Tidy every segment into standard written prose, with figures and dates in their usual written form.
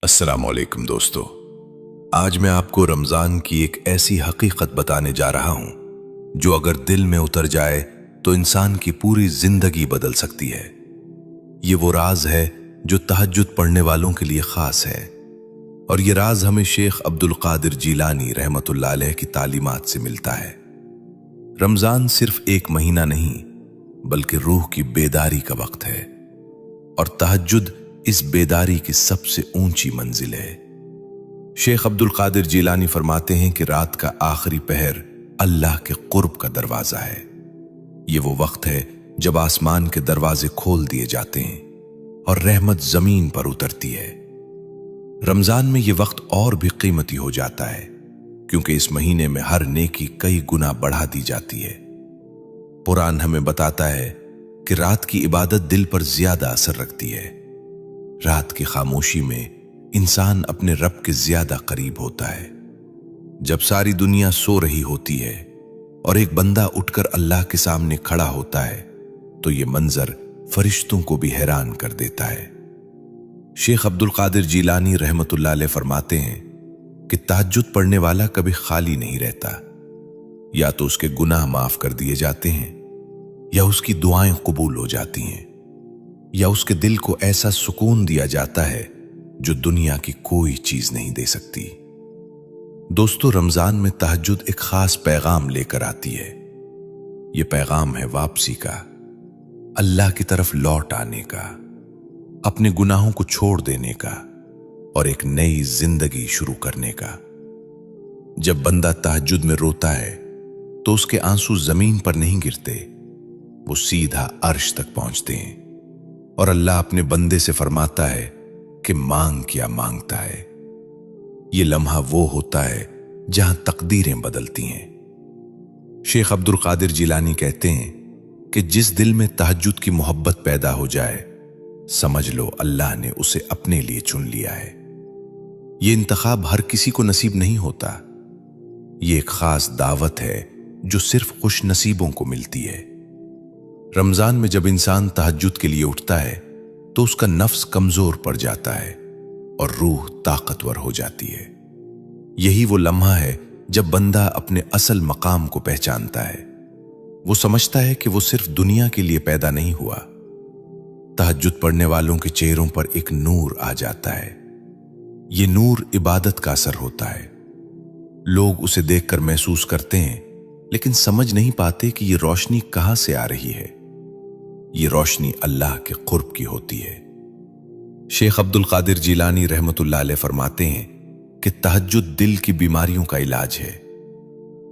अस्सलामुअलैकुम दोस्तों, आज मैं आपको रमजान की एक ऐसी हकीकत बताने जा रहा हूं जो अगर दिल में उतर जाए तो इंसान की पूरी जिंदगी बदल सकती है। ये वो राज है जो तहज्जुद पढ़ने वालों के लिए खास है, और ये राज हमें शेख अब्दुल कादिर जीलानी रहमतुल्लाह अलैह की तालीमात से मिलता है। रमजान सिर्फ एक महीना नहीं बल्कि रूह की बेदारी का वक्त है, और तहज्जुद इस बेदारी की सबसे ऊंची मंजिल है। शेख अब्दुल कादिर जीलानी फरमाते हैं कि रात का आखिरी पहर अल्लाह के कुर्ब का दरवाजा है। ये वो वक्त है जब आसमान के दरवाजे खोल दिए जाते हैं और रहमत जमीन पर उतरती है। रमजान में ये वक्त और भी कीमती हो जाता है क्योंकि इस महीने में हर नेकी कई गुना बढ़ा दी जाती है। कुरान हमें बताता है कि रात की इबादत दिल पर ज्यादा असर रखती है। रात की खामोशी में इंसान अपने रब के ज्यादा करीब होता है। जब सारी दुनिया सो रही होती है और एक बंदा उठकर अल्लाह के सामने खड़ा होता है तो ये मंजर फरिश्तों को भी हैरान कर देता है। शेख अब्दुल कादिर जीलानी रहमतुल्लाह अलैह फरमाते हैं कि तहज्जुद पढ़ने वाला कभी खाली नहीं रहता। या तो उसके गुनाह माफ कर दिए जाते हैं, या उसकी दुआएं कबूल हो जाती हैं, या उसके दिल को ऐसा सुकून दिया जाता है जो दुनिया की कोई चीज नहीं दे सकती। दोस्तों, रमजान में तहज्जुद एक खास पैगाम लेकर आती है। यह पैगाम है वापसी का, अल्लाह की तरफ लौट आने का, अपने गुनाहों को छोड़ देने का और एक नई जिंदगी शुरू करने का। जब बंदा तहज्जुद में रोता है तो उसके आंसू जमीन पर नहीं गिरते, वो सीधा अर्श तक पहुंचते हैं और अल्लाह अपने बंदे से फरमाता है कि मांग क्या मांगता है। ये लम्हा वो होता है जहां तकदीरें बदलती हैं। शेख अब्दुल कादिर जीलानी कहते हैं कि जिस दिल में तहज्जुद की मोहब्बत पैदा हो जाए, समझ लो अल्लाह ने उसे अपने लिए चुन लिया है। ये इंतखाब हर किसी को नसीब नहीं होता। ये एक खास दावत है जो सिर्फ खुश नसीबों को मिलती है। रमजान में जब इंसान तहज्जुद के लिए उठता है तो उसका नफ्स कमजोर पड़ जाता है और रूह ताकतवर हो जाती है। यही वो लम्हा है जब बंदा अपने असल मकाम को पहचानता है। वो समझता है कि वो सिर्फ दुनिया के लिए पैदा नहीं हुआ। तहज्जुद पढ़ने वालों के चेहरों पर एक नूर आ जाता है। ये नूर इबादत का असर होता है। लोग उसे देखकर महसूस करते हैं लेकिन समझ नहीं पाते कि ये रोशनी कहां से आ रही है। ये रोशनी अल्लाह के कुर्ब की होती है। शेख अब्दुल कादिर जीलानी रहमतुल्लाह अलैह फरमाते हैं कि तहज्जुद दिल की बीमारियों का इलाज है।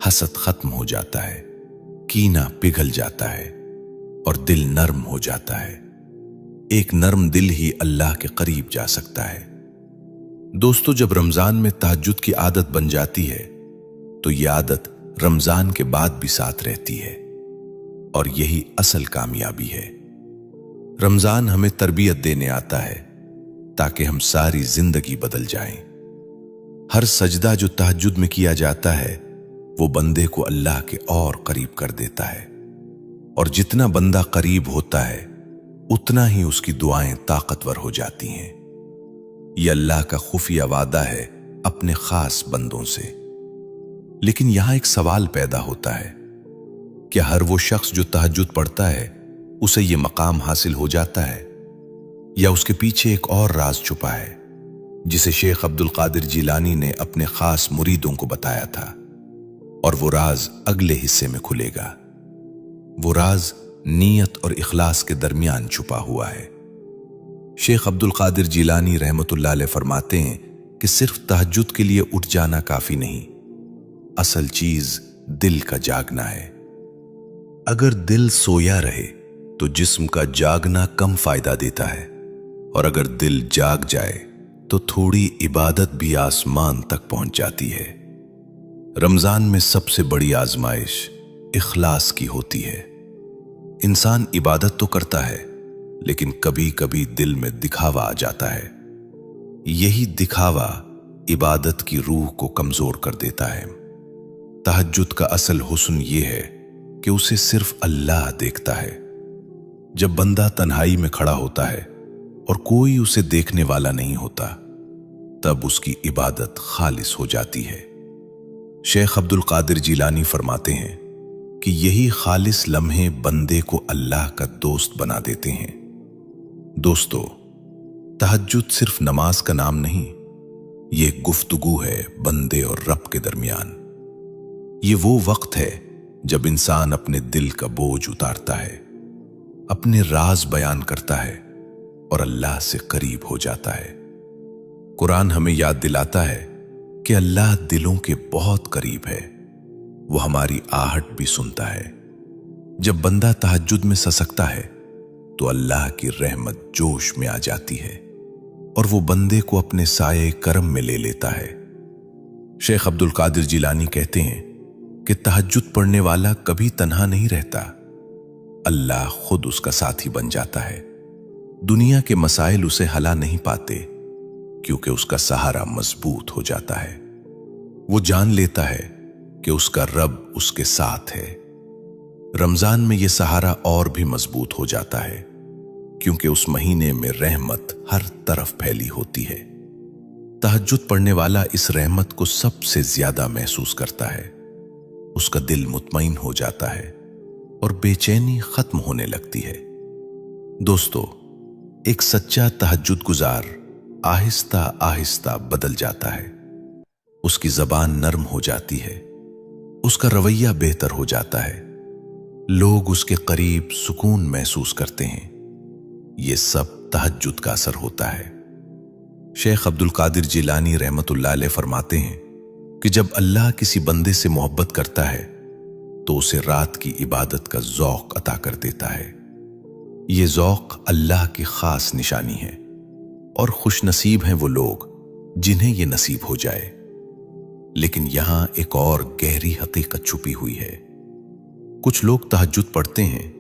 हसद खत्म हो जाता है, कीना पिघल जाता है और दिल नर्म हो जाता है। एक नर्म दिल ही अल्लाह के करीब जा सकता है। दोस्तों, जब रमजान में तहज्जुद की आदत बन जाती है तो यह आदत रमजान के बाद भी साथ रहती है, और यही असल कामयाबी है। रमजान हमें तरबियत देने आता है ताकि हम सारी जिंदगी बदल जाएं। हर सजदा जो तहज्जुद में किया जाता है वो बंदे को अल्लाह के और करीब कर देता है, और जितना बंदा करीब होता है उतना ही उसकी दुआएं ताकतवर हो जाती हैं। यह अल्लाह का खुफिया वादा है अपने खास बंदों से। लेकिन यहां एक सवाल पैदा होता है, क्या हर वो शख्स जो तहज्जुद पढ़ता है उसे ये मकाम हासिल हो जाता है, या उसके पीछे एक और राज छुपा है जिसे शेख अब्दुल कादिर जीलानी ने अपने खास मुरीदों को बताया था, और वो राज अगले हिस्से में खुलेगा। वो राज नीयत और इखलास के दरमियान छुपा हुआ है। शेख अब्दुल कादिर जीलानी रहमतुल्लाह अलैह फरमाते हैं कि सिर्फ तहज्जुद के लिए उठ जाना काफी नहीं, असल चीज दिल का जागना है। अगर दिल सोया रहे तो जिस्म का जागना कम फायदा देता है, और अगर दिल जाग जाए तो थोड़ी इबादत भी आसमान तक पहुंच जाती है। रमजान में सबसे बड़ी आजमाइश इखलास की होती है। इंसान इबादत तो करता है लेकिन कभी कभी दिल में दिखावा आ जाता है। यही दिखावा इबादत की रूह को कमजोर कर देता है। तहज्जुद का असल हुस्न ये है कि उसे सिर्फ अल्लाह देखता है। जब बंदा तन्हाई में खड़ा होता है और कोई उसे देखने वाला नहीं होता, तब उसकी इबादत खालिस हो जाती है। शेख अब्दुल कादिर जिलानी फरमाते हैं कि यही खालिस लम्हे बंदे को अल्लाह का दोस्त बना देते हैं। दोस्तों, तहज्जुद सिर्फ नमाज का नाम नहीं, ये गुफ्तगू है बंदे और रब के दरमियान। ये वो वक्त है जब इंसान अपने दिल का बोझ उतारता है, अपने राज बयान करता है और अल्लाह से करीब हो जाता है। कुरान हमें याद दिलाता है कि अल्लाह दिलों के बहुत करीब है, वो हमारी आहट भी सुनता है। जब बंदा तहज्जुद में ससकता है तो अल्लाह की रहमत जोश में आ जाती है और वो बंदे को अपने साये करम में ले लेता है। शेख अब्दुल कादिर जिलानी कहते हैं कि तहज्जुद पढ़ने वाला कभी तन्हा नहीं रहता, अल्लाह खुद उसका साथी बन जाता है। दुनिया के मसाइल उसे हला नहीं पाते क्योंकि उसका सहारा मजबूत हो जाता है। वो जान लेता है कि उसका रब उसके साथ है। रमजान में यह सहारा और भी मजबूत हो जाता है क्योंकि उस महीने में रहमत हर तरफ फैली होती है। तहज्जुद पढ़ने वाला इस रहमत को सबसे ज्यादा महसूस करता है। उसका दिल मुतमईन हो जाता है और बेचैनी खत्म होने लगती है। दोस्तों, एक सच्चा तहज्जुद गुजार आहिस्ता आहिस्ता बदल जाता है। उसकी जबान नरम हो जाती है, उसका रवैया बेहतर हो जाता है, लोग उसके करीब सुकून महसूस करते हैं। ये सब तहज्जुद का असर होता है। शेख अब्दुल कादिर जिलानी रहमतुल्लाह अलैह फरमाते हैं कि जब अल्लाह किसी बंदे से मोहब्बत करता है तो उसे रात की इबादत का ज़ौक़ अता कर देता है। ये ज़ौक़ अल्लाह की खास निशानी है और खुशनसीब हैं वो लोग जिन्हें ये नसीब हो जाए। लेकिन यहां एक और गहरी हकीकत छुपी हुई है। कुछ लोग तहज्जुद पढ़ते हैं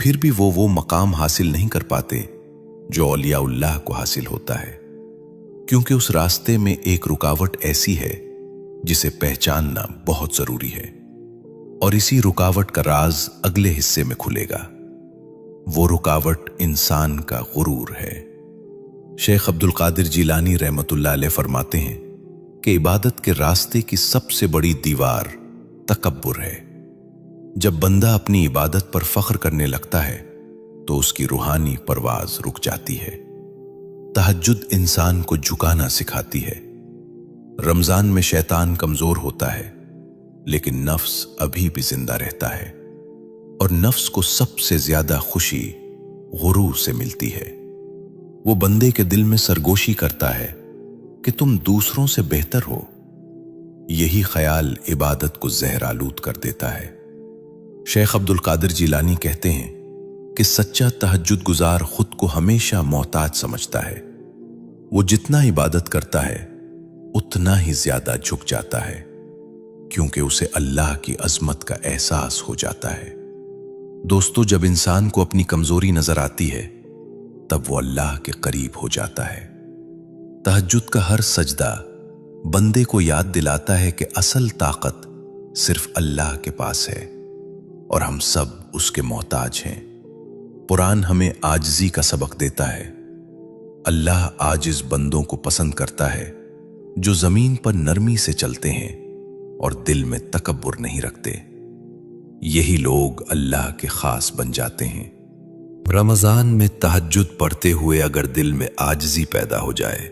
फिर भी वो मकाम हासिल नहीं कर पाते जो औलियाउल्लाह को हासिल होता है, क्योंकि उस रास्ते में एक रुकावट ऐसी है जिसे पहचानना बहुत जरूरी है। और इसी रुकावट का राज अगले हिस्से में खुलेगा। वो रुकावट इंसान का गुरूर है। शेख अब्दुल कादिर जिलानी रहमतुल्लाह अलैह फरमाते हैं कि इबादत के रास्ते की सबसे बड़ी दीवार तकब्बुर है। जब बंदा अपनी इबादत पर फख्र करने लगता है तो उसकी रूहानी परवाज रुक जाती है। तहज्जुद इंसान को झुकाना सिखाती है। रमजान में शैतान कमजोर होता है लेकिन नफ्स अभी भी जिंदा रहता है और नफ्स को सबसे ज्यादा खुशी गुरूर से मिलती है। वो बंदे के दिल में सरगोशी करता है कि तुम दूसरों से बेहतर हो। यही ख्याल इबादत को जहरालूद कर देता है। शेख अब्दुल कादिर जिलानी कहते हैं कि सच्चा तहज्जुद गुजार खुद को हमेशा मोहताज समझता है। वो जितना इबादत करता है उतना ही ज्यादा झुक जाता है क्योंकि उसे अल्लाह की अजमत का एहसास हो जाता है। दोस्तों, जब इंसान को अपनी कमजोरी नजर आती है तब वो अल्लाह के करीब हो जाता है। तहज्जुद का हर सजदा बंदे को याद दिलाता है कि असल ताकत सिर्फ अल्लाह के पास है और हम सब उसके मोहताज हैं। कुरान हमें आजिज़ी का सबक देता है। अल्लाह आजिज़ बंदों को पसंद करता है जो जमीन पर नरमी से चलते हैं और दिल में तकब्बुर नहीं रखते। यही लोग अल्लाह के खास बन जाते हैं। रमजान में तहज्जुद पढ़ते हुए अगर दिल में आजिज़ी पैदा हो जाए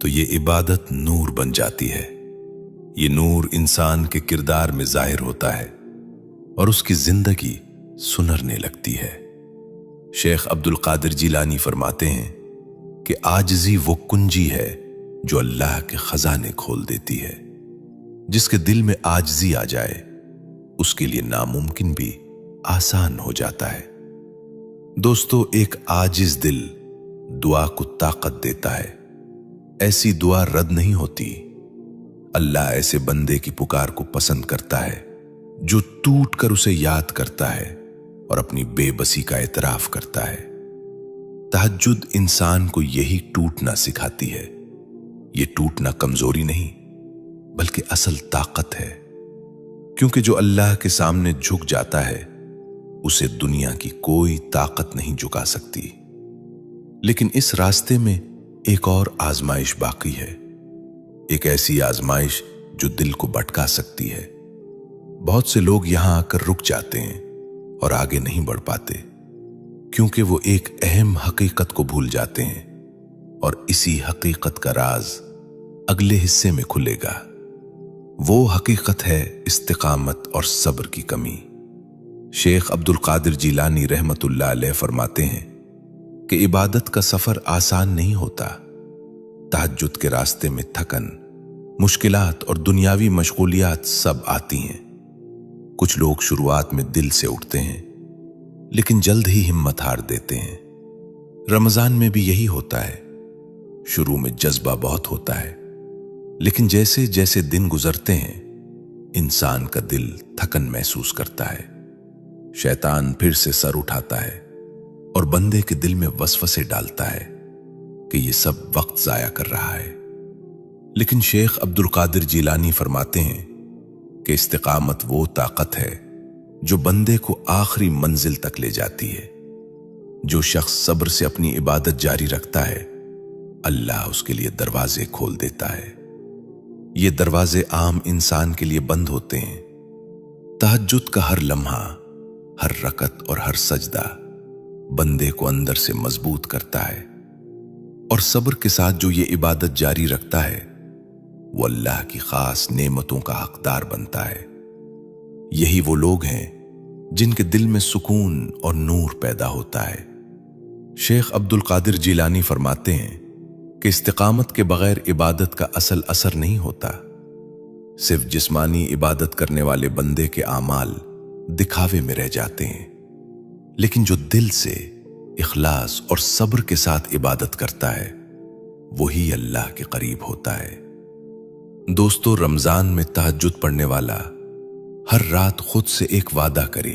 तो ये इबादत नूर बन जाती है। ये नूर इंसान के किरदार में जाहिर होता है और उसकी जिंदगी सुनरने लगती है। शेख अब्दुल कादिर जिलानी फरमाते हैं कि आजिज़ी वो कुंजी है जो अल्लाह के खजाने खोल देती है। जिसके दिल में आजिज़ी आ जाए उसके लिए नामुमकिन भी आसान हो जाता है। दोस्तों, एक आजिज़ दिल दुआ को ताकत देता है। ऐसी दुआ रद्द नहीं होती। अल्लाह ऐसे बंदे की पुकार को पसंद करता है जो टूट कर उसे याद करता है और अपनी बेबसी का एतराफ करता है। तहज्जुद इंसान को यही टूटना सिखाती है। ये टूटना कमजोरी नहीं बल्कि असल ताकत है, क्योंकि जो अल्लाह के सामने झुक जाता है उसे दुनिया की कोई ताकत नहीं झुका सकती। लेकिन इस रास्ते में एक और आजमाइश बाकी है। एक ऐसी आजमाइश जो दिल को भटका सकती है। बहुत से लोग यहां आकर रुक जाते हैं और आगे नहीं बढ़ पाते, क्योंकि वो एक अहम हकीकत को भूल जाते हैं, और इसी हकीकत का राज अगले हिस्से में खुलेगा। वो हकीकत है इस्तिकामत और सब्र की कमी। शेख अब्दुल कादिर जिलानी रहमतुल्लाह अलैह फरमाते हैं कि इबादत का सफर आसान नहीं होता। तहज्जुद के रास्ते में थकन, मुश्किलात और दुनियावी मशगूलियात सब आती हैं। कुछ लोग शुरुआत में दिल से उठते हैं, लेकिन जल्द ही हिम्मत हार देते हैं। रमजान में भी यही होता है। शुरू में जज्बा बहुत होता है, लेकिन जैसे जैसे दिन गुजरते हैं इंसान का दिल थकन महसूस करता है। शैतान फिर से सर उठाता है और बंदे के दिल में वसवसे डालता है कि ये सब वक्त जाया कर रहा है। लेकिन शेख अब्दुल कादिर जिलानी फरमाते हैं कि इस्तिकामत वो ताकत है जो बंदे को आखिरी मंजिल तक ले जाती है। जो शख्स सब्र से अपनी इबादत जारी रखता है, अल्लाह उसके लिए दरवाजे खोल देता है। ये दरवाजे आम इंसान के लिए बंद होते हैं। तहज्जुद का हर लम्हा, हर रकत और हर सजदा बंदे को अंदर से मजबूत करता है, और सब्र के साथ जो ये इबादत जारी रखता है वो अल्लाह की खास नेमतों का हकदार बनता है। यही वो लोग हैं जिनके दिल में सुकून और नूर पैदा होता है। शेख अब्दुल कादिर जिलानी फरमाते हैं कि इस्तिकामत के बगैर इबादत का असल असर नहीं होता। सिर्फ जिस्मानी इबादत करने वाले बंदे के आमाल दिखावे में रह जाते हैं, लेकिन जो दिल से इखलास और सब्र के साथ इबादत करता है वही अल्लाह के करीब होता है। दोस्तों, रमजान में तहज्जुद पढ़ने वाला हर रात खुद से एक वादा करे,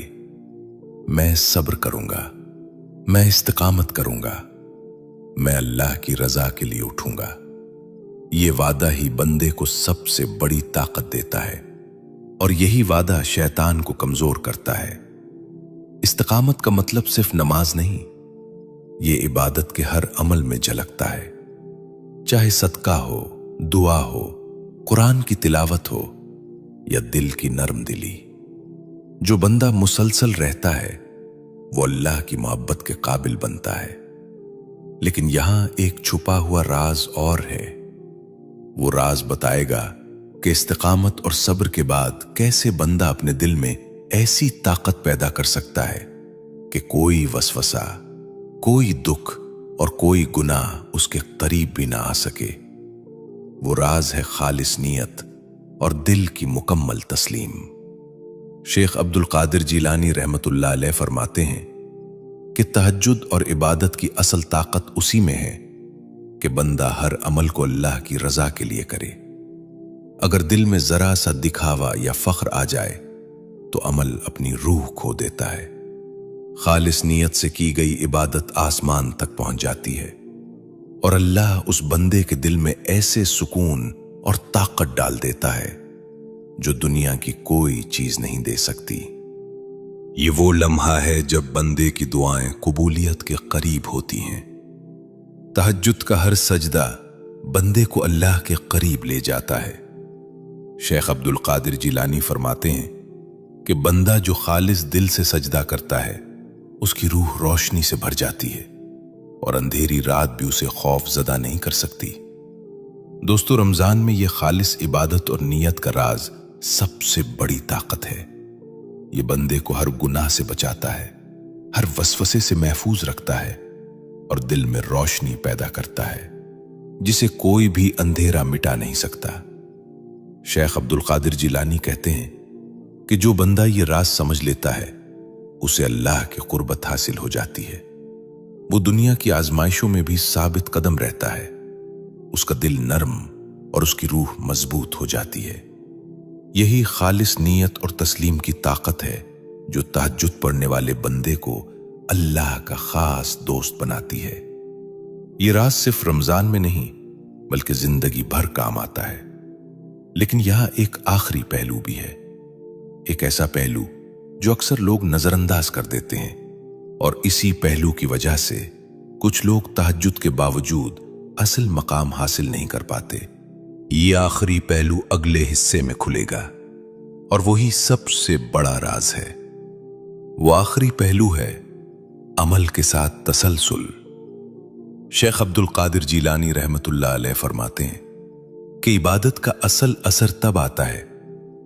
मैं सब्र करूंगा, मैं इस्तिकामत करूंगा, मैं अल्लाह की रजा के लिए उठूंगा। ये वादा ही बंदे को सबसे बड़ी ताकत देता है, और यही वादा शैतान को कमजोर करता है। इस्तिकामत का मतलब सिर्फ नमाज नहीं, ये इबादत के हर अमल में झलकता है। चाहे सदका हो, दुआ हो, कुरान की तिलावत हो या दिल की नरम दिली। जो बंदा मुसलसल रहता है वो अल्लाह की मोहब्बत के काबिल बनता है। लेकिन यहां एक छुपा हुआ राज और है। वो राज बताएगा कि इस्तिकामत और सब्र के बाद कैसे बंदा अपने दिल में ऐसी ताकत पैदा कर सकता है कि कोई वसवसा, कोई दुख और कोई गुनाह उसके करीब भी ना आ सके। वो राज है खालिस नियत और दिल की मुकम्मल तस्लीम। शेख अब्दुल कादिर जिलानी रहमतुल्लाह अलैह फरमाते हैं कि तहज्जुद और इबादत की असल ताकत उसी में है कि बंदा हर अमल को अल्लाह की रजा के लिए करे। अगर दिल में जरा सा दिखावा या फख्र आ जाए तो अमल अपनी रूह खो देता है। खालिस नियत से की गई इबादत आसमान तक पहुंच जाती है, और अल्लाह उस बंदे के दिल में ऐसे सुकून और ताकत डाल देता है जो दुनिया की कोई चीज नहीं दे सकती। ये वो लम्हा है जब बंदे की दुआएं कबूलियत के करीब होती हैं। तहज्जुद का हर सजदा बंदे को अल्लाह के करीब ले जाता है। शेख अब्दुल कादिर जिलानी फरमाते हैं कि बंदा जो खालिस दिल से सजदा करता है उसकी रूह रोशनी से भर जाती है, और अंधेरी रात भी उसे खौफ ज़दा नहीं कर सकती। दोस्तों, रमजान में यह खालिस इबादत और नियत का राज सबसे बड़ी ताकत है। ये बंदे को हर गुनाह से बचाता है, हर वसवसे से महफूज रखता है, और दिल में रोशनी पैदा करता है जिसे कोई भी अंधेरा मिटा नहीं सकता। शेख अब्दुल कादिर जिलानी कहते हैं कि जो बंदा ये राज समझ लेता है उसे अल्लाह की कुर्बत हासिल हो जाती है। वो दुनिया की आजमाइशों में भी साबित कदम रहता है। उसका दिल नरम और उसकी रूह मजबूत हो जाती है। यही खालिस नियत और तस्लीम की ताकत है जो तहज्जुद पढ़ने वाले बंदे को अल्लाह का खास दोस्त बनाती है। ये राज सिर्फ रमजान में नहीं बल्कि जिंदगी भर काम आता है। लेकिन यहां एक आखिरी पहलू भी है, एक ऐसा पहलू जो अक्सर लोग नजरअंदाज कर देते हैं, और इसी पहलू की वजह से कुछ लोग तहज्जुद के बावजूद असल मकाम हासिल नहीं कर पाते। ये आखिरी पहलू अगले हिस्से में खुलेगा और वही सबसे बड़ा राज है। वो आखिरी पहलू है अमल के साथ तसलसल। शेख अब्दुल कादिर जीलानी रहमतुल्लाह अलैह फरमाते हैं कि इबादत का असल असर तब आता है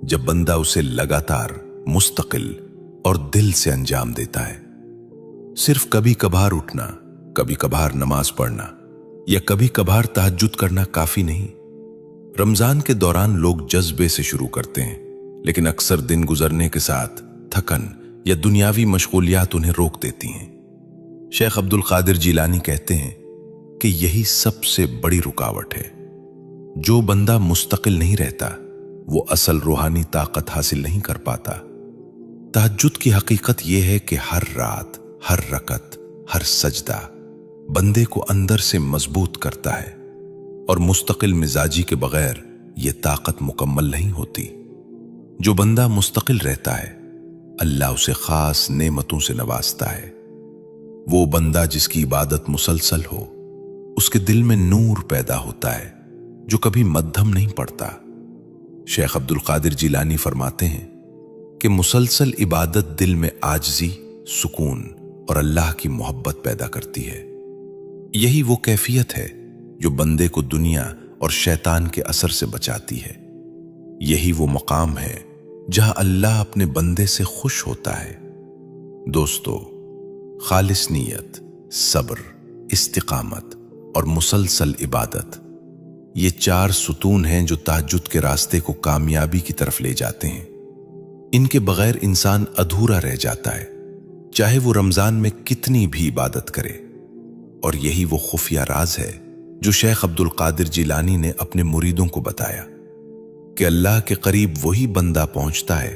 जब बंदा उसे लगातार, मुस्तकिल और दिल से अंजाम देता है। सिर्फ कभी कभार उठना, कभी कभार नमाज पढ़ना या कभी कभार तहज्जुद करना काफी नहीं। रमजान के दौरान लोग जज्बे से शुरू करते हैं, लेकिन अक्सर दिन गुजरने के साथ थकन या दुनियावी मशगूलियात उन्हें रोक देती हैं। शेख अब्दुल कादिर जीलानी कहते हैं कि यही सबसे बड़ी रुकावट है। जो बंदा मुस्तकिल नहीं रहता वो असल रूहानी ताकत हासिल नहीं कर पाता। तहज्जुद की हकीकत यह है कि हर रात, हर रकत, हर सजदा बंदे को अंदर से मजबूत करता है और मुस्तकिल मिजाजी के बगैर यह ताकत मुकम्मल नहीं होती। जो बंदा मुस्तकिल रहता है अल्लाह उसे खास नेमतों से नवाजता है। वो बंदा जिसकी इबादत मुसलसल हो, उसके दिल में नूर पैदा होता है जो कभी मध्यम नहीं पड़ता। शेख अब्दुल कादिर जीलानी फरमाते हैं कि मुसलसल इबादत दिल में आजिज़ी, सुकून और अल्लाह की मोहब्बत पैदा करती है। यही वो कैफियत है जो बंदे को दुनिया और शैतान के असर से बचाती है। यही वो मकाम है जहां अल्लाह अपने बंदे से खुश होता है। दोस्तों, खालिस नीयत, सब्र, इस्तिकामत और मुसलसल इबादत, ये 4 सुतून हैं जो तहज्जुद के रास्ते को कामयाबी की तरफ ले जाते हैं। इनके बगैर इंसान अधूरा रह जाता है, चाहे वो रमजान में कितनी भी इबादत करे। और यही वो खुफिया राज है जो शेख अब्दुल कादिर जीलानी ने अपने मुरीदों को बताया कि अल्लाह के करीब वही बंदा पहुंचता है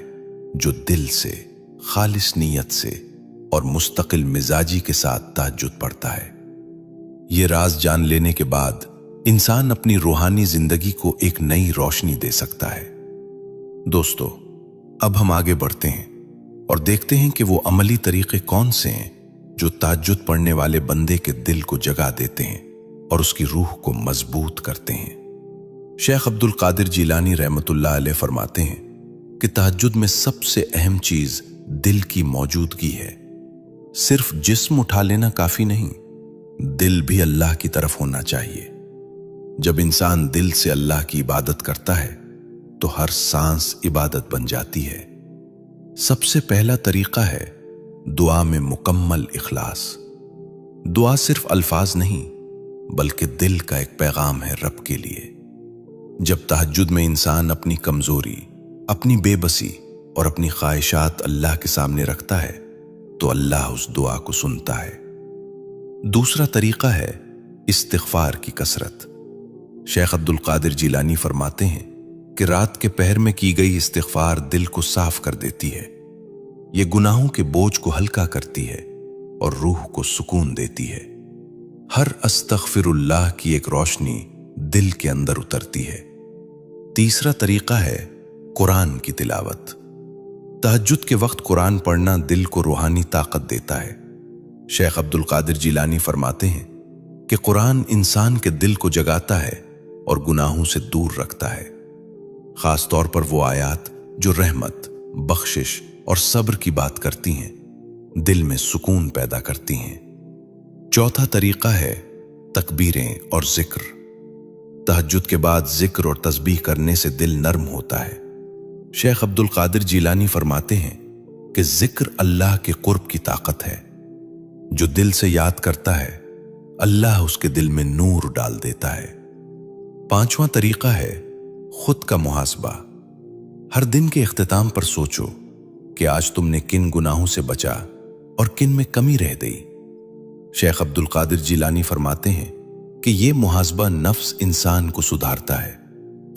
जो दिल से, खालिस नीयत से और मुस्तकिल मिजाजी के साथ तहज्जुद पढ़ता है। ये राज जान लेने के बाद इंसान अपनी रूहानी जिंदगी को एक नई रोशनी दे सकता है। दोस्तों, अब हम आगे बढ़ते हैं और देखते हैं कि वो अमली तरीके कौन से हैं जो तहज्जुद पढ़ने वाले बंदे के दिल को जगा देते हैं और उसकी रूह को मजबूत करते हैं। शेख अब्दुल कादिर जीलानी रहमतुल्लाह अलैह फरमाते हैं कि तहज्जुद में सबसे अहम चीज दिल की मौजूदगी है। सिर्फ जिस्म उठा लेना काफी नहीं, दिल भी अल्लाह की तरफ होना चाहिए। जब इंसान दिल से अल्लाह की इबादत करता है तो हर सांस इबादत बन जाती है। सबसे पहला तरीका है दुआ में मुकम्मल इखलास। दुआ सिर्फ अल्फाज नहीं बल्कि दिल का एक पैगाम है रब के लिए। जब तहज्जुद में इंसान अपनी कमजोरी, अपनी बेबसी और अपनी ख्वाहिशात अल्लाह के सामने रखता है तो अल्लाह उस दुआ को सुनता है। दूसरा तरीका है इस्तिग़फ़ार की कसरत। शेख अब्दुल कादिर जीलानी फरमाते हैं कि रात के पहर में की गई इस्तिग़फ़ार दिल को साफ कर देती है। ये गुनाहों के बोझ को हल्का करती है और रूह को सुकून देती है। हर अस्तग़फ़िरुल्लाह की एक रोशनी दिल के अंदर उतरती है। तीसरा तरीका है कुरान की तिलावत। तहज्जुद के वक्त कुरान पढ़ना दिल को रूहानी ताकत देता है। शेख अब्दुल कादिर जीलानी फरमाते हैं कि कुरान इंसान के दिल को जगाता है और गुनाहों से दूर रखता है, खास तौर पर वो आयात जो रहमत, बख्शिश और सब्र की बात करती हैं, दिल में सुकून पैदा करती हैं। चौथा तरीका है तकबीरें और जिक्र। तहज्जुद के बाद जिक्र और तस्बीह करने से दिल नर्म होता है। शेख अब्दुल कादिर जीलानी फरमाते हैं कि जिक्र अल्लाह के कुर्ब की ताकत है। जो दिल से याद करता है अल्लाह उसके दिल में नूर डाल देता है। पांचवा तरीका है खुद का मुहासबा। हर दिन के इख्तिताम पर सोचो कि आज तुमने किन गुनाहों से बचा और किन में कमी रह गई। शेख अब्दुल कादिर जीलानी फरमाते हैं कि ये मुहासबा नफ्स इंसान को सुधारता है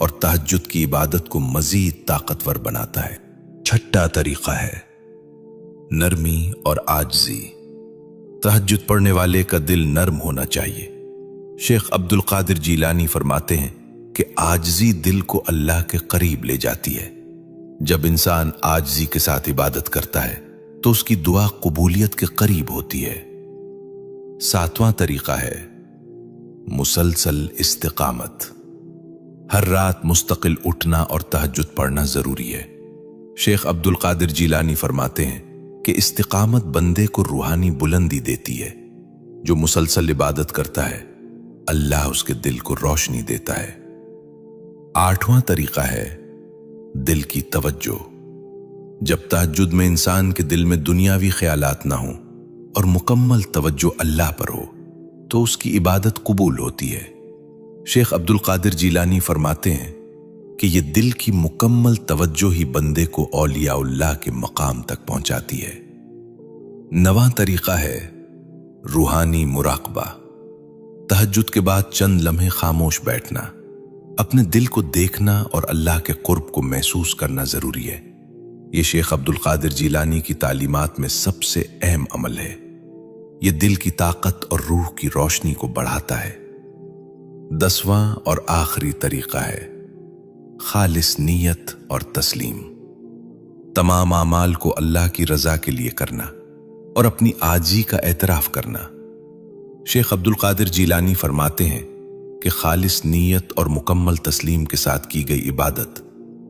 और तहज्जुद की इबादत को मजीद ताकतवर बनाता है। छठा तरीका है नरमी और आजिज़ी। तहज्जुद पढ़ने वाले का दिल नर्म होना चाहिए। शेख अब्दुल कादिर जीलानी फरमाते हैं कि आजिज़ी दिल को अल्लाह के करीब ले जाती है। जब इंसान आजिज़ी के साथ इबादत करता है तो उसकी दुआ कबूलियत के करीब होती है। सातवां तरीका है मुसलसल इस्तिकामत। हर रात मुस्तकिल उठना और तहज्जुद पढ़ना जरूरी है। शेख अब्दुल कादिर जीलानी फरमाते हैं कि इस्तिकामत बंदे को रूहानी बुलंदी देती है। जो मुसलसल इबादत करता है, अल्लाह उसके दिल को रोशनी देता है। 8वां तरीका है दिल की तवज्जो। जब तहज्जुद में इंसान के दिल में दुनियावी ख्यालात ना हो और मुकम्मल तवज्जो अल्लाह पर हो, तो उसकी इबादत कबूल होती है। शेख अब्दुल कादिर जीलानी फरमाते हैं कि ये दिल की मुकम्मल तवज्जो ही बंदे को औलियाउल्लाह के मकाम तक पहुंचाती है। 9वां तरीका है रूहानी मुराकबा। तहज्जुद के बाद चंद लम्हे खामोश बैठना, अपने दिल को देखना और अल्लाह के कुर्ब को महसूस करना जरूरी है। ये शेख अब्दुल कादिर जीलानी की तालीमात में सबसे अहम अमल है। ये दिल की ताकत और रूह की रोशनी को बढ़ाता है। 10वां और आखिरी तरीका है खालिस नीयत और तस्लीम। तमाम आमाल को अल्लाह की रजा के लिए करना और अपनी आजी का एतराफ करना। शेख अब्दुल कादिर जीलानी फरमाते हैं कि खालिस नीयत और मुकम्मल तस्लीम के साथ की गई इबादत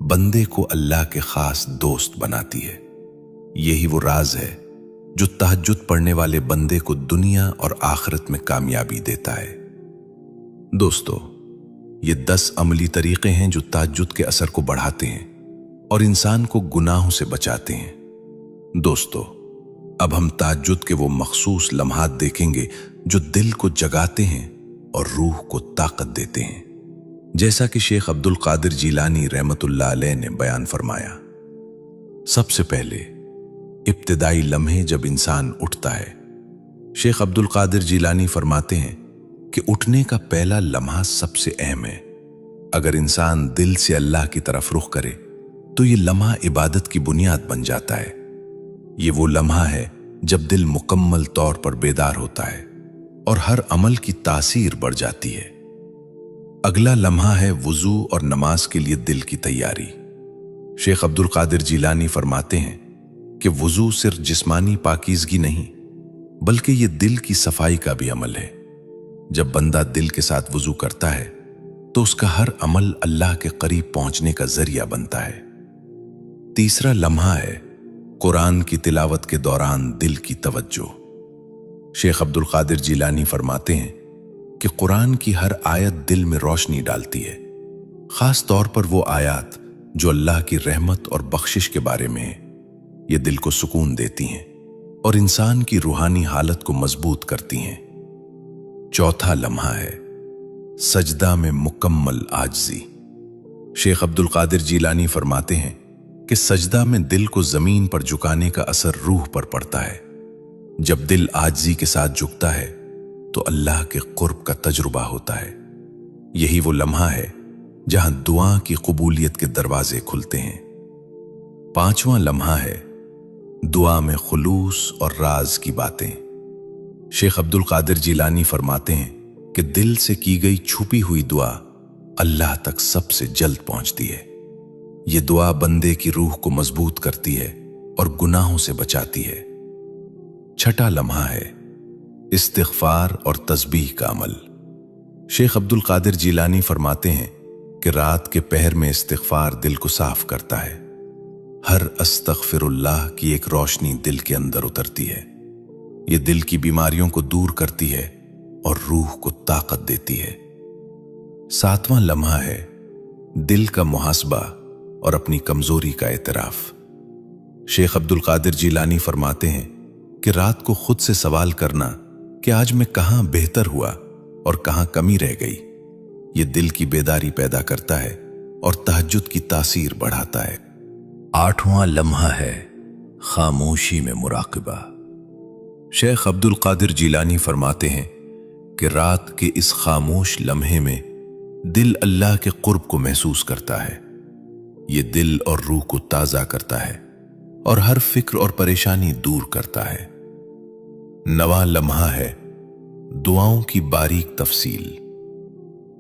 बंदे को अल्लाह के खास दोस्त बनाती है। यही वो राज है जो तहज्जुद पढ़ने वाले बंदे को दुनिया और आखिरत में कामयाबी देता है। दोस्तों, ये 10 अमली तरीके हैं जो तहज्जुद के असर को बढ़ाते हैं और इंसान को गुनाहों से बचाते हैं। दोस्तों, अब हम तहज्जुद के वो मखसूस लम्हात देखेंगे जो दिल को जगाते हैं और रूह को ताकत देते हैं, जैसा कि शेख अब्दुल कादिर जीलानी रहमतुल्लाह अलैह ने बयान फरमाया। सबसे पहले इब्तिदाई लम्हे जब इंसान उठता है, शेख अब्दुल कादिर जीलानी फरमाते हैं कि उठने का पहला लम्हा सबसे अहम है। अगर इंसान दिल से अल्लाह की तरफ रुख करे तो ये लम्हा इबादत की बुनियाद बन जाता है। ये वो लम्हा है जब दिल मुकम्मल तौर पर बेदार होता है और हर अमल की तासीर बढ़ जाती है। अगला लम्हा है वुजू और नमाज के लिए दिल की तैयारी। शेख अब्दुल कादिर जीलानी फरमाते हैं कि वुजू सिर्फ जिस्मानी पाकीज़गी नहीं, बल्कि ये दिल की सफाई का भी अमल है। जब बंदा दिल के साथ वुजू करता है तो उसका हर अमल अल्लाह के करीब पहुंचने का जरिया बनता है। तीसरा लम्हा है कुरान की तिलावत के दौरान दिल की तवज्जो। शेख अब्दुल कादिर जीलानी फरमाते हैं कि कुरान की हर आयत दिल में रोशनी डालती है, खास तौर पर वो आयत जो अल्लाह की रहमत और बख्शिश के बारे में है। ये दिल को सुकून देती हैं और इंसान की रूहानी हालत को मजबूत करती हैं। चौथा लम्हा है सजदा में मुकम्मल आजिज़ी। शेख अब्दुल कादिर जीलानी फरमाते हैं कि सजदा में दिल को जमीन पर झुकाने का असर रूह पर पड़ता है। जब दिल आजिज़ी के साथ झुकता है तो अल्लाह के कुर्ब का तजुर्बा होता है। यही वो लम्हा है जहां दुआ की कबूलियत के दरवाजे खुलते हैं। 5वां लम्हा है दुआ में खुलूस और राज की बातें। शेख अब्दुल कादिर जीलानी फरमाते हैं कि दिल से की गई छुपी हुई दुआ अल्लाह तक सबसे जल्द पहुंचती है। ये दुआ बंदे की रूह को मजबूत करती है और गुनाहों से बचाती है। 6ठा लम्हा है इस्तिग़फ़ार और तस्बीह का अमल। शेख अब्दुल कादिर जीलानी फरमाते हैं कि रात के पहर में इस्तिग़फ़ार दिल को साफ करता है। हर अस्तग़फ़िरुल्लाह की एक रोशनी दिल के अंदर उतरती है। ये दिल की बीमारियों को दूर करती है और रूह को ताकत देती है। 7वां लम्हा है दिल का मुहासबा और अपनी कमजोरी का एतराफ। शेख अब्दुल कादिर जीलानी फरमाते हैं कि रात को खुद से सवाल करना कि आज मैं कहां बेहतर हुआ और कहां कमी रह गई, ये दिल की बेदारी पैदा करता है और तहज्जुद की तासीर बढ़ाता है। 8वां लम्हा है खामोशी में मुराक़िबा। शेख अब्दुल कादिर जीलानी फरमाते हैं कि रात के इस खामोश लम्हे में दिल अल्लाह के कुर्ब को महसूस करता है। ये दिल और रूह को ताज़ा करता है और हर फिक्र और परेशानी दूर करता है। 9वां लम्हा है दुआओं की बारीक तफसील।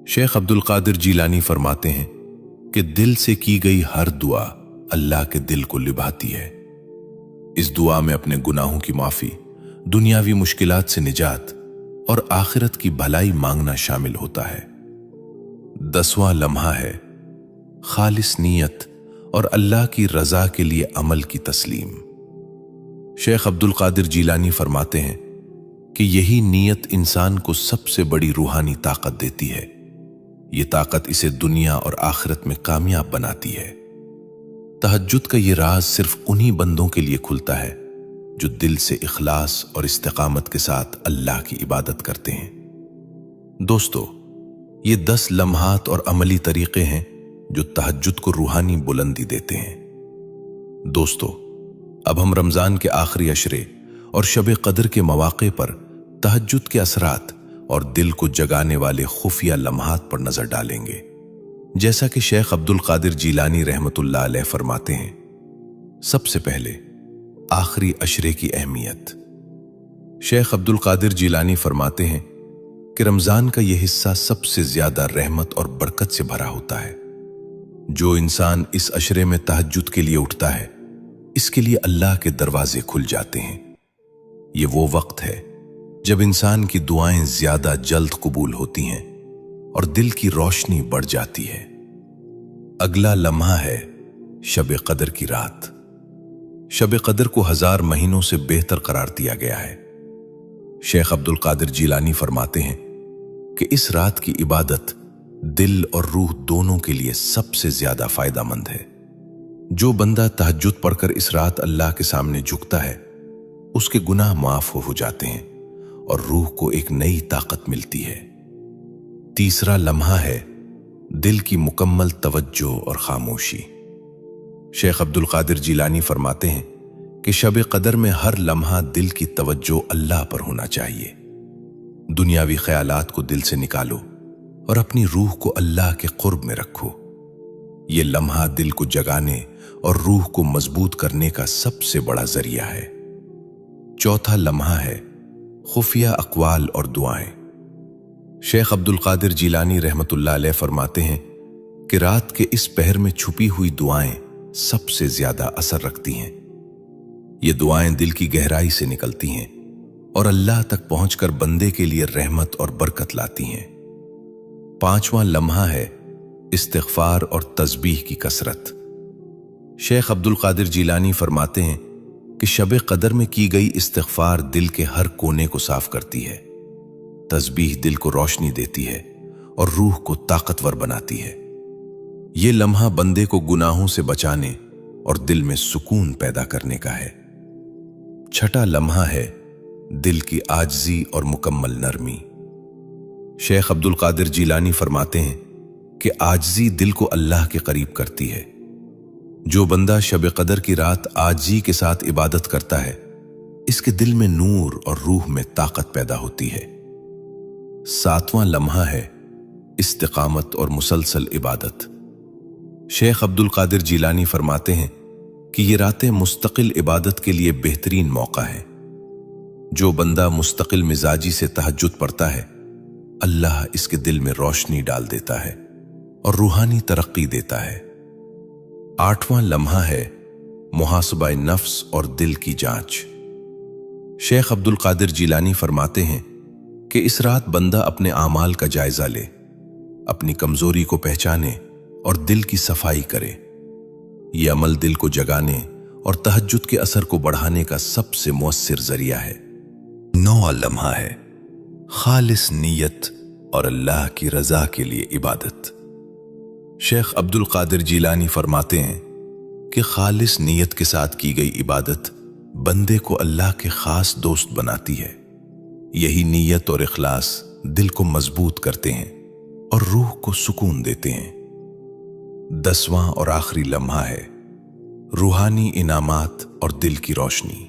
शेख अब्दुल कादिर जीलानी फरमाते हैं कि दिल से की गई हर दुआ अल्लाह के दिल को लिभाती है। इस दुआ में अपने गुनाहों की माफी, दुनियावी मुश्किलात से निजात और आखिरत की भलाई मांगना शामिल होता है। 10वां लम्हा है खालिस नीयत और अल्लाह की रजा के लिए अमल की तस्लीम। शेख अब्दुल कादिर जीलानी फरमाते हैं कि यही नीयत इंसान को सबसे बड़ी रूहानी ताकत देती है। ये ताकत इसे दुनिया और आखिरत में कामयाब बनाती है। तहज्जुद का ये राज सिर्फ उन्हीं बंदों के लिए खुलता है जो दिल से इखलास और इस्तिकामत के साथ अल्लाह की इबादत करते हैं। दोस्तों, ये 10 लम्हात और अमली तरीके हैं जो तहज्जुद को रूहानी बुलंदी देते हैं। दोस्तों, अब हम रमजान के आखिरी अशरे और शब कदर के मौके पर तहज्जुद के असरात और दिल को जगाने वाले खुफिया लम्हात पर नजर डालेंगे। जैसा कि शेख अब्दुल कादिर जीलानी रहमतुल्लाह अलैह फरमाते हैं, सबसे पहले आखिरी अशरे की अहमियत। शेख अब्दुल कादिर जीलानी फरमाते हैं कि रमजान का यह हिस्सा सबसे ज्यादा रहमत और बरकत से भरा होता है। जो इंसान इस अशरे में तहज्जुद के लिए उठता है, इसके लिए अल्लाह के दरवाजे खुल जाते हैं। ये वो वक्त है जब इंसान की दुआएं ज्यादा जल्द कबूल होती हैं और दिल की रोशनी बढ़ जाती है। अगला लम्हा है शब कदर की रात। शब कदर को 1000 महीनों से बेहतर करार दिया गया है। शेख अब्दुल कादिर जीलानी फरमाते हैं कि इस रात की इबादत दिल और रूह दोनों के लिए सबसे ज्यादा फायदामंद है। जो बंदा तहज्जुद पढ़कर इस रात अल्लाह के सामने झुकता है, उसके गुनाह माफ हो जाते हैं और रूह को एक नई ताकत मिलती है। तीसरा लम्हा है दिल की मुकम्मल तवज्जो और खामोशी। शेख अब्दुल कादिर जीलानी फरमाते हैं कि शब कदर में हर लम्हा दिल की तवज्जो अल्लाह पर होना चाहिए। दुनियावी ख्यालात को दिल से निकालो और अपनी रूह को अल्लाह के कुर्ब में रखो। ये लम्हा दिल को जगाने और रूह को मजबूत करने का सबसे बड़ा जरिया है। चौथा लम्हा है खुफिया अक़वाल और दुआएं। शेख अब्दुल कादिर जीलानी रहमतुल्लाह अलैह फरमाते हैं कि रात के इस पहर में छुपी हुई दुआएं सबसे ज्यादा असर रखती हैं। ये दुआएं दिल की गहराई से निकलती हैं और अल्लाह तक पहुंचकर बंदे के लिए रहमत और बरकत लाती हैं। 5वां लम्हा है इस्तिग़फ़ार और तस्बीह की कसरत। शेख अब्दुल कादिर जीलानी फरमाते हैं कि शब कदर में की गई इस्तिग़फ़ार दिल के हर कोने को साफ करती है। तस्बीह दिल को रोशनी देती है और रूह को ताकतवर बनाती है। ये लम्हा बंदे को गुनाहों से बचाने और दिल में सुकून पैदा करने का है। छठा लम्हा है दिल की आजिज़ी और मुकम्मल नरमी। शेख अब्दुल कादिर जीलानी फरमाते हैं कि आजिज़ी दिल को अल्लाह के करीब करती है। जो बंदा शब कदर की रात आजिज़ी के साथ इबादत करता है, इसके दिल में नूर और रूह में ताकत पैदा होती है। 7वां लम्हा है इस्तिकामत और मुसलसल इबादत। शेख अब्दुल कादिर जीलानी फरमाते हैं कि ये रातें मुस्तकिल इबादत के लिए बेहतरीन मौका है। जो बंदा मुस्तकिल मिजाजी से तहज्जुद पढ़ता है, अल्लाह इसके दिल में रोशनी डाल देता है और रूहानी तरक्की देता है। 8वां लम्हा है मुहासबा नफ्स और दिल की जांच। शेख अब्दुल कादिर जीलानी फरमाते हैं कि इस रात बंदा अपने आमाल का जायजा ले, अपनी कमजोरी को पहचाने और दिल की सफाई करे। यह अमल दिल को जगाने और तहज्जुद के असर को बढ़ाने का सबसे मुअस्सिर जरिया है। 9वां लम्हा है खालिस नीयत और अल्लाह की रजा के लिए इबादत। शेख अब्दुल कादिर जीलानी फरमाते हैं कि खालिस नीयत के साथ की गई इबादत बंदे को अल्लाह के खास दोस्त बनाती है। यही नीयत और इखलास दिल को मजबूत करते हैं और रूह को सुकून देते हैं। 10वां और आखिरी लम्हा है रूहानी इनामात और दिल की रोशनी।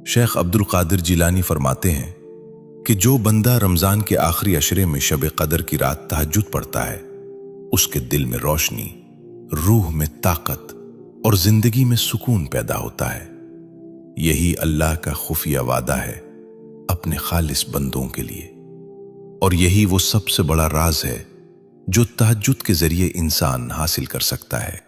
शेख अब्दुल कादिर जीलानी फरमाते हैं कि जो बंदा रमजान के आखिरी अशरे में शब कदर की रात तहज्जुद पढ़ता है, उसके दिल में रोशनी, रूह में ताकत और जिंदगी में सुकून पैदा होता है। यही अल्लाह का खुफिया वादा है अपने खालिस बंदों के लिए, और यही वो सबसे बड़ा राज है जो तहज्जुद के जरिए इंसान हासिल कर सकता है।